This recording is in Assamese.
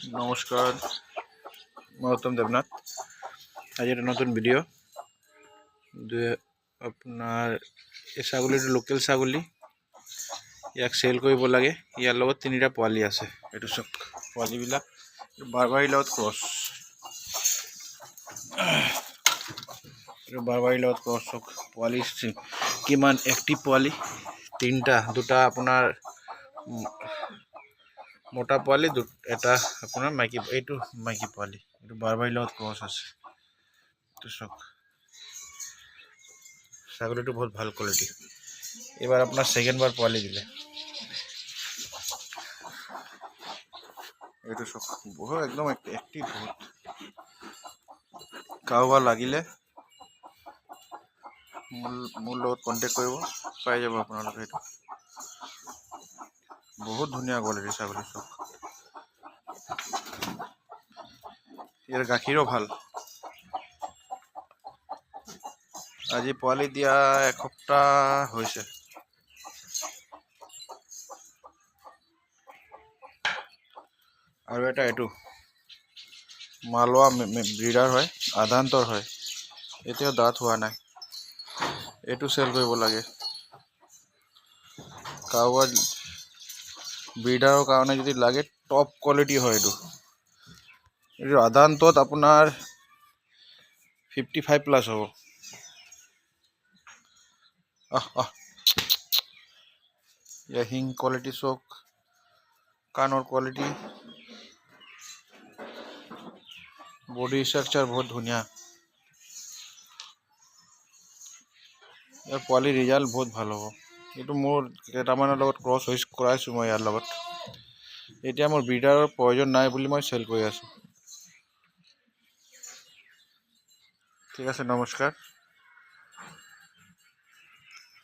নমস্কাৰ, মই উত্তম দেৱনাথ। আজি এটা নতুন ভিডিঅ' আপোনাৰ এই ছাগলীটো লোকেল ছাগলী, ইয়াক চেল কৰিব লাগে। ইয়াৰ লগত 3টা পোৱালি আছে। এইটো চব পোৱালিবিলাক বাৰবাৰীৰ লগত ক্ৰছ, এইটো বাৰবাৰীৰ লগত ক্ৰছ। চক পোৱালি কিমান এক্টিভ পোৱালি, 3টা, 2টা আপোনাৰ মোটা পোৱালি, এটা আপোনাৰ মাইকী। এইটো মাইকী পোৱালি, এইটো বাৰবাৰীৰ লগত ক্ৰছ আছে। এইটো চক ছাগলীটো বহুত ভাল কোৱালিটি। এইবাৰ আপোনাৰ ছেকেণ্ডবাৰ পোৱালি দিলে। এইটো চক বহুত একদম এক্টিভ বহুত। কাৰোবাৰ লাগিলে মোৰ লগত কণ্টেক্ট কৰিব, পাই যাব আপোনালোকে। এইটো বহুত ধুনীয়া কোৱালিটি ছাগলী চক। ইয়াৰ গাখীৰো ভাল। আজি পোৱালি দিয়া এসপ্তাহ হৈছে। আৰু এটা এইটো মালোৱা ব্ৰিডাৰ হয়, আধান্তৰ হয়, এতিয়াও দাঁত হোৱা নাই। এইটো চেল কৰিব লাগে। কাৰোবাৰ ব্ৰিডাৰৰ কাৰণে যদি লাগে, টপ কোৱালিটি হয়। এইটো আধান্তত আপোনাৰ 55+ হ'ব। ইয়াৰ শিং কোৱালিটি চক, কাণৰ কোৱালিটি, বডি ষ্ট্ৰাকচাৰ বহুত ধুনীয়া। ইয়াৰ পোৱালি ৰিজাল্ট বহুত ভাল হ'ব। এইটো মোৰ কেইটামানৰ লগত ক্ৰছ কৰাইছোঁ মই ইয়াৰ লগত। এতিয়া মোৰ ব্ৰিডাৰৰ প্ৰয়োজন নাই বুলি মই চেল কৰি আছোঁ। ঠিক আছে, নমস্কাৰ।